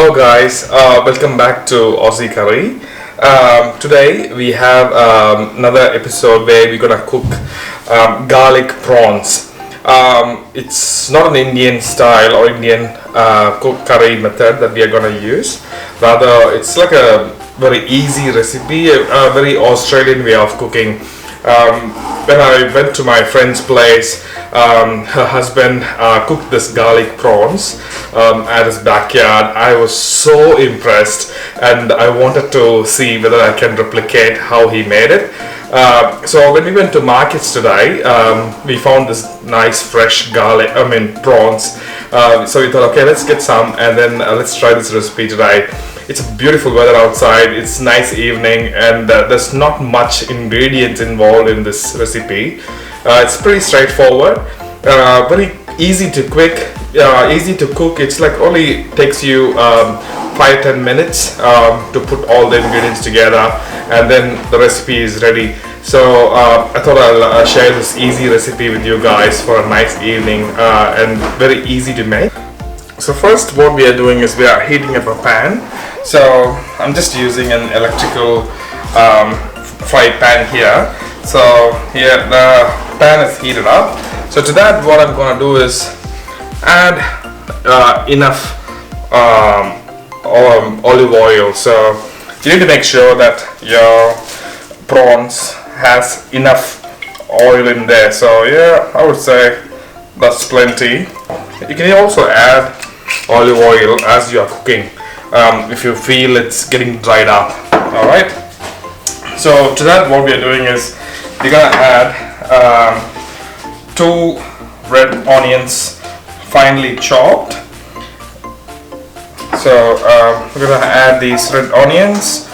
Hello guys, welcome back to Aussie Curry. Today we have another episode where we're gonna cook garlic prawns. It's not an Indian style or Indian cook curry method that we are gonna use. Rather, it's like a very easy recipe, a very Australian way of cooking. When I went to my friend's place, her husband cooked this garlic prawns at his backyard. I was so impressed and I wanted to see whether I can replicate how he made it. So when we went to markets today, we found this nice fresh prawns. So we thought, okay, let's get some and then let's try this recipe today. It's beautiful weather outside, it's nice evening, and there's not much ingredients involved in this recipe. It's pretty straightforward, very easy to easy to cook. It's like only takes you 5-10 minutes to put all the ingredients together, and then the recipe is ready. So I thought I'll share this easy recipe with you guys for a nice evening and very easy to make. So first what we are doing is we are heating up a pan. So I'm just using an electrical fry pan here. So here the pan is heated up. So to that what I'm going to do is add enough olive oil. So you need to make sure that your prawns has enough oil in there. So yeah, I would say that's plenty. You can also add olive oil as you are cooking if you feel it's getting dried up. Alright, so to that what we are doing is we're gonna add 2 red onions finely chopped. So we're gonna add these red onions.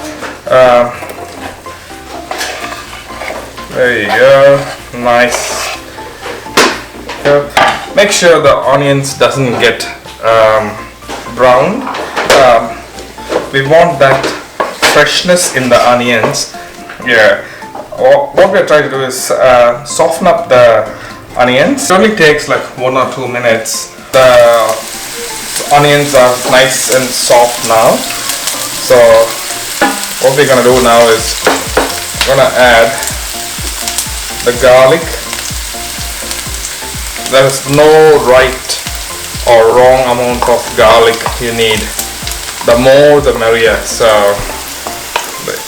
There you go, nice. Good. Make sure the onions doesn't get brown. We want that freshness in the onions. Yeah. What we're trying to do is soften up the onions. It only takes like 1 or 2 minutes. The onions are nice and soft now. So what we're gonna do now is we're gonna add the garlic. There is no right or wrong amount of garlic you need. The more the merrier. So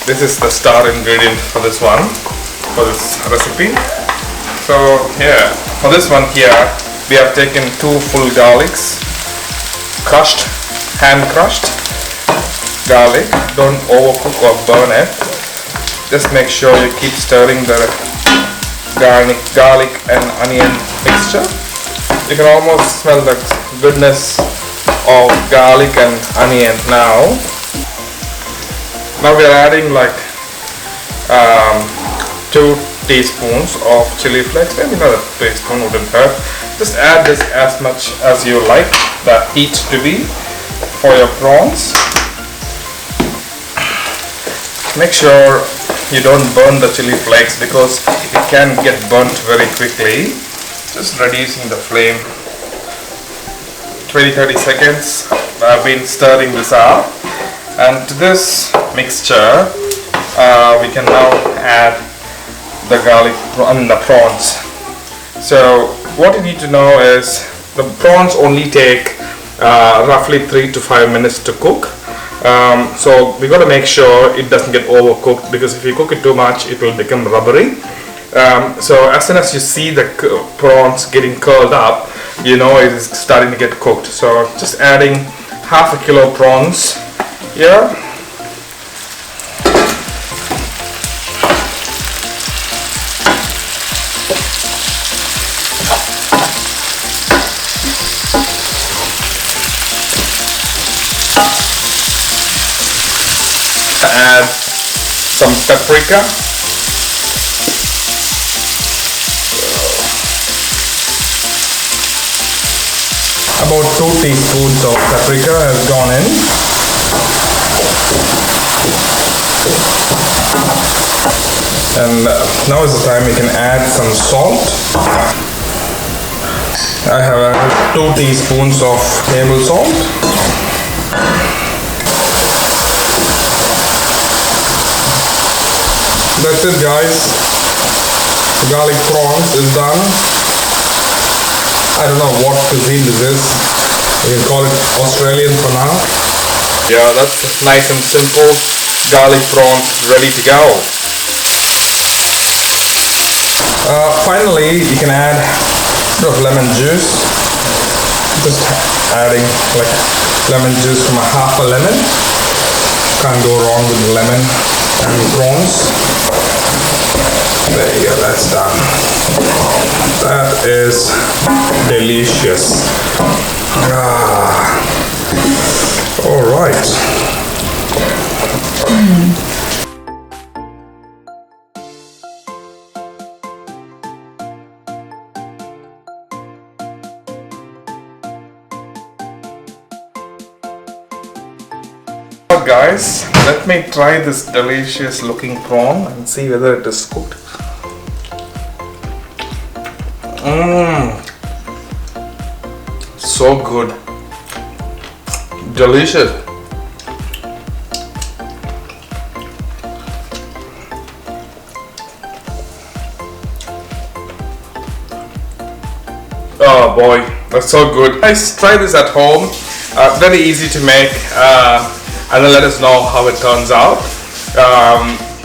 this is the star ingredient for this one, for this recipe. So here, for this one here, we have taken 2 full garlics, crushed, hand crushed garlic. Don't overcook or burn it. Just make sure you keep stirring the garlic and onion mixture. You can almost smell the goodness of garlic and onion now. Now we are adding like 2 teaspoons of chili flakes. Maybe another teaspoon wouldn't hurt. Just add this as much as you like the heat to be for your prawns. Make sure you don't burn the chili flakes because it can get burnt very quickly. Just reducing the flame. 20-30 seconds. I've been stirring this up, and to this mixture we can now add the the prawns. So what you need to know is the prawns only take roughly 3 to 5 minutes to cook. So we got to make sure it doesn't get overcooked, because if you cook it too much it will become rubbery. So as soon as you see the prawns getting curled up, you know it is starting to get cooked. So just adding half a kilo prawns here. Add some paprika. About 2 teaspoons of paprika has gone in. And now is the time we can add some salt. I have added 2 teaspoons of table salt. that's it, guys. The garlic prawns is done. I don't know what cuisine this is. We can call it Australian for now. Yeah, that's nice and simple. Garlic prawns ready to go. Finally, you can add a bit of lemon juice. Just adding like lemon juice from half a lemon. Can't go wrong with the lemon and prawns. There you go, that's done. That is delicious. All right. Guys, let me try this delicious looking prawn and see whether it is cooked. So good. Delicious. Oh boy, that's so good. Guys, try this at home. Very easy to make. And then let us know how it turns out.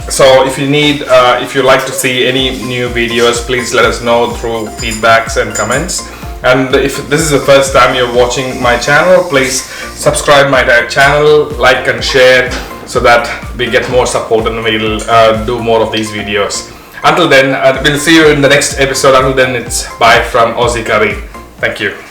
So if you like to see any new videos, please let us know through feedbacks and comments. And if this is the first time you're watching my channel, please subscribe my channel, like and share, so that we get more support and we'll do more of these videos. Until then, we'll see you in the next episode. Until then, it's bye from Aussie Curry. Thank you.